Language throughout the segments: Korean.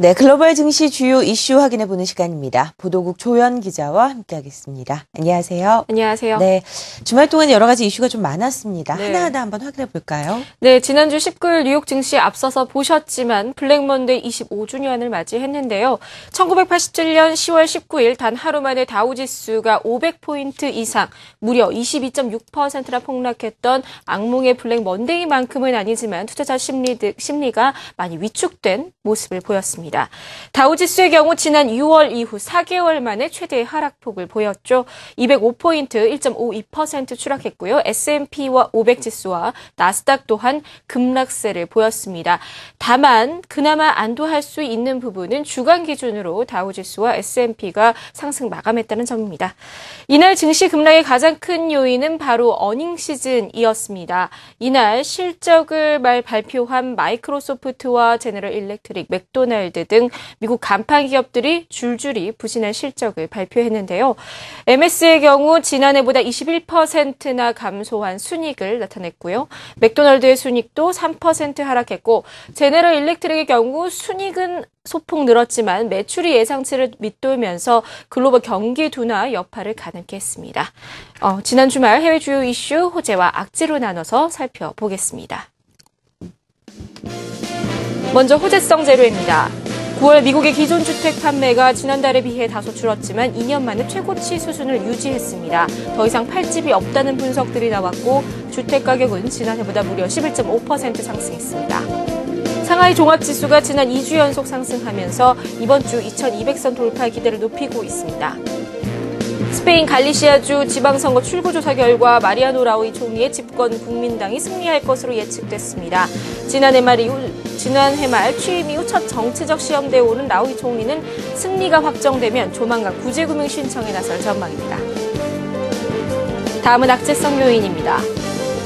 네, 글로벌 증시 주요 이슈 확인해보는 시간입니다. 보도국 조연 기자와 함께하겠습니다. 안녕하세요. 안녕하세요. 네, 주말 동안 여러 가지 이슈가 좀 많았습니다. 네. 하나하나 한번 확인해볼까요? 네, 지난주 19일 뉴욕 증시 앞서서 보셨지만 블랙먼데이 25주년을 맞이했는데요. 1987년 10월 19일 단 하루 만에 다우지수가 500포인트 이상, 무려 22.6%나 폭락했던 악몽의 블랙먼데이만큼은 아니지만 투자자 심리가 많이 위축된 모습을 보였습니다. 다우지수의 경우 지난 6월 이후 4개월 만에 최대의 하락폭을 보였죠. 205포인트 1.52% 추락했고요. S&P와 500지수와 나스닥 또한 급락세를 보였습니다. 다만 그나마 안도할 수 있는 부분은 주간 기준으로 다우지수와 S&P가 상승 마감했다는 점입니다. 이날 증시 급락의 가장 큰 요인은 바로 어닝 시즌이었습니다. 이날 실적을 발표한 마이크로소프트와 제너럴 일렉트릭, 맥도날드 등 미국 간판 기업들이 줄줄이 부진한 실적을 발표했는데요. MS의 경우 지난해보다 21%나 감소한 순이익을 나타냈고요. 맥도날드의 순이익도 3% 하락했고 제너럴 일렉트릭의 경우 순이익은 소폭 늘었지만 매출이 예상치를 밑돌면서 글로벌 경기 둔화 여파를 가능케 했습니다. 지난 주말 해외 주요 이슈 호재와 악재로 나눠서 살펴보겠습니다. 먼저 호재성 재료입니다. 9월 미국의 기존 주택 판매가 지난달에 비해 다소 줄었지만 2년 만에 최고치 수준을 유지했습니다. 더 이상 팔 집이 없다는 분석들이 나왔고 주택 가격은 지난해보다 무려 11.5% 상승했습니다. 상하이 종합지수가 지난 2주 연속 상승하면서 이번 주 2200선 돌파 기대를 높이고 있습니다. 스페인 갈리시아주 지방선거 출구조사 결과 마리아노 라우이 총리의 집권 국민당이 승리할 것으로 예측됐습니다. 지난해 말 취임 이후 첫 정치적 시험대에 오른 라우이 총리는 승리가 확정되면 조만간 구제금융 신청에 나설 전망입니다. 다음은 악재성 요인입니다.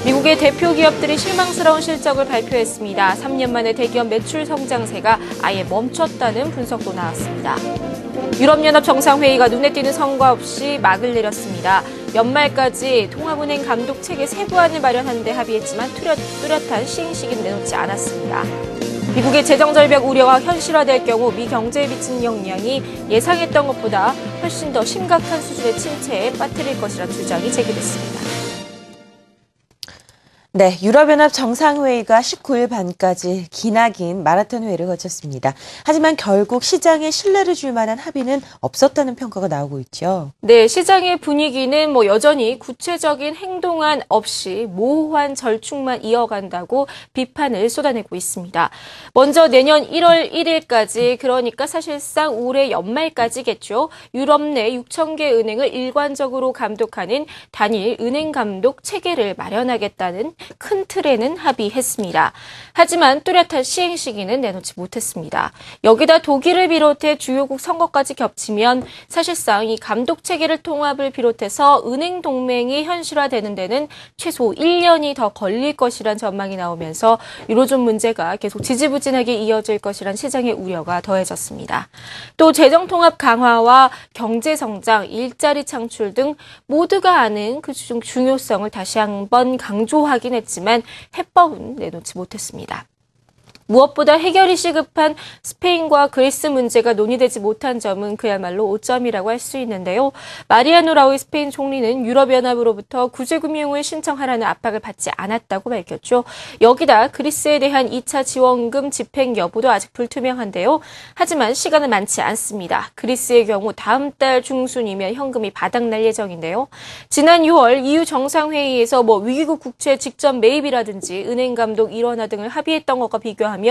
미국의 대표 기업들이 실망스러운 실적을 발표했습니다. 3년 만에 대기업 매출 성장세가 아예 멈췄다는 분석도 나왔습니다. 유럽연합 정상회의가 눈에 띄는 성과 없이 막을 내렸습니다. 연말까지 통합은행 감독 체계 세부안을 마련하는 데 합의했지만 뚜렷한 시행 시기는 내놓지 않았습니다. 미국의 재정 절벽 우려가 현실화될 경우 미 경제에 미치는 영향이 예상했던 것보다 훨씬 더 심각한 수준의 침체에 빠뜨릴 것이라는 주장이 제기됐습니다. 네, 유럽연합 정상회의가 19일 반까지 기나긴 마라톤 회의를 거쳤습니다. 하지만 결국 시장에 신뢰를 줄 만한 합의는 없었다는 평가가 나오고 있죠. 네, 시장의 분위기는 여전히 구체적인 행동안 없이 모호한 절충만 이어간다고 비판을 쏟아내고 있습니다. 먼저 내년 1월 1일까지 그러니까 사실상 올해 연말까지겠죠. 유럽 내 6,000개 은행을 일관적으로 감독하는 단일 은행 감독 체계를 마련하겠다는 큰 틀에는 합의했습니다. 하지만 뚜렷한 시행 시기는 내놓지 못했습니다. 여기다 독일을 비롯해 주요국 선거까지 겹치면 사실상 이 감독 체계를 통합을 비롯해서 은행 동맹이 현실화되는 데는 최소 1년이 더 걸릴 것이란 전망이 나오면서 유로존 문제가 계속 지지부진하게 이어질 것이란 시장의 우려가 더해졌습니다. 또 재정 통합 강화와 경제 성장, 일자리 창출 등 모두가 아는 그 중요성을 다시 한번 강조하긴 했지만 해법은 내놓지 못했습니다. 무엇보다 해결이 시급한 스페인과 그리스 문제가 논의되지 못한 점은 그야말로 오점이라고 할 수 있는데요. 마리아노 라우이 스페인 총리는 유럽연합으로부터 구제금융을 신청하라는 압박을 받지 않았다고 밝혔죠. 여기다 그리스에 대한 2차 지원금 집행 여부도 아직 불투명한데요. 하지만 시간은 많지 않습니다. 그리스의 경우 다음 달 중순이면 현금이 바닥날 예정인데요. 지난 6월 EU 정상회의에서 위기국 국채 직접 매입이라든지 은행 감독 일원화 등을 합의했던 것과 비교하면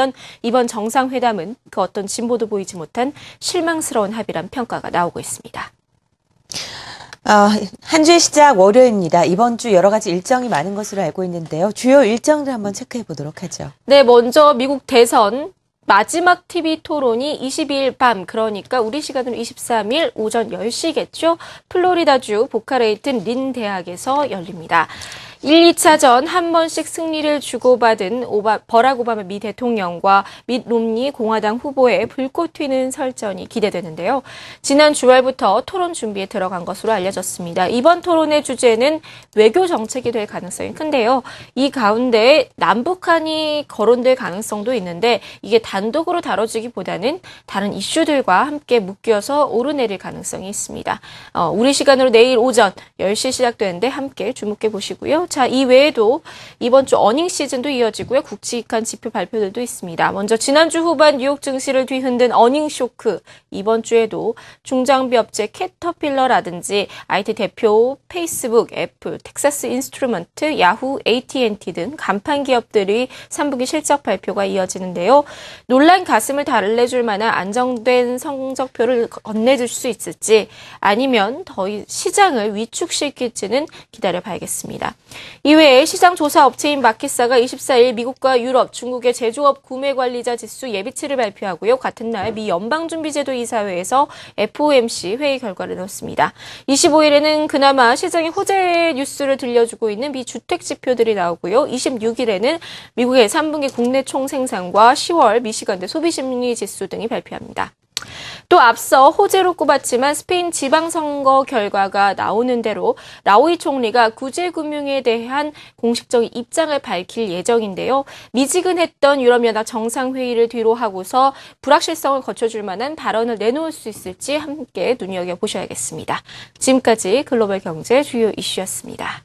이번 정상회담은 그 어떤 진보도 보이지 못한 실망스러운 합의란 평가가 나오고 있습니다. 한 주의 시작 월요일입니다. 이번 주 여러 가지 일정이 많은 것으로 알고 있는데요. 주요 일정들 한번 체크해 보도록 하죠. 네, 먼저 미국 대선 마지막 TV 토론이 22일 밤, 그러니까 우리 시간으로 23일 오전 10시겠죠. 플로리다주 보카레이튼 린 대학에서 열립니다. 1, 2차전 한 번씩 승리를 주고받은 버락 오바마 미 대통령과 밋 롬니 공화당 후보의 불꽃 튀는 설전이 기대되는데요. 지난 주말부터 토론 준비에 들어간 것으로 알려졌습니다. 이번 토론의 주제는 외교 정책이 될 가능성이 큰데요. 이 가운데 남북한이 거론될 가능성도 있는데 이게 단독으로 다뤄지기보다는 다른 이슈들과 함께 묶여서 오르내릴 가능성이 있습니다. 우리 시간으로 내일 오전 10시 시작되는데 함께 주목해 보시고요. 자, 이 외에도 이번 주 어닝 시즌도 이어지고요. 굵직한 지표 발표들도 있습니다. 먼저 지난주 후반 뉴욕 증시를 뒤흔든 어닝 쇼크. 이번 주에도 중장비 업체 캐터필러라든지 IT 대표 페이스북, 애플, 텍사스 인스트루먼트, 야후, AT&T 등 간판 기업들이 3분기 실적 발표가 이어지는데요. 놀란 가슴을 달래줄 만한 안정된 성적표를 건네줄 수 있을지 아니면 더 시장을 위축시킬지는 기다려봐야겠습니다. 이외에 시장 조사 업체인 마켓사가 24일 미국과 유럽, 중국의 제조업 구매관리자 지수 예비치를 발표하고요. 같은 날 미 연방준비제도 이사회에서 FOMC 회의 결과를 넣었습니다. 25일에는 그나마 시장의 호재 뉴스를 들려주고 있는 미 주택 지표들이 나오고요. 26일에는 미국의 3분기 국내 총생산과 10월 미시간대 소비심리 지수 등이 발표합니다. 또 앞서 호재로 꼽았지만 스페인 지방선거 결과가 나오는 대로 라오이 총리가 구제금융에 대한 공식적인 입장을 밝힐 예정인데요. 미지근했던 유럽연합 정상회의를 뒤로 하고서 불확실성을 거쳐줄 만한 발언을 내놓을 수 있을지 함께 눈여겨보셔야겠습니다. 지금까지 글로벌 경제 주요 이슈였습니다.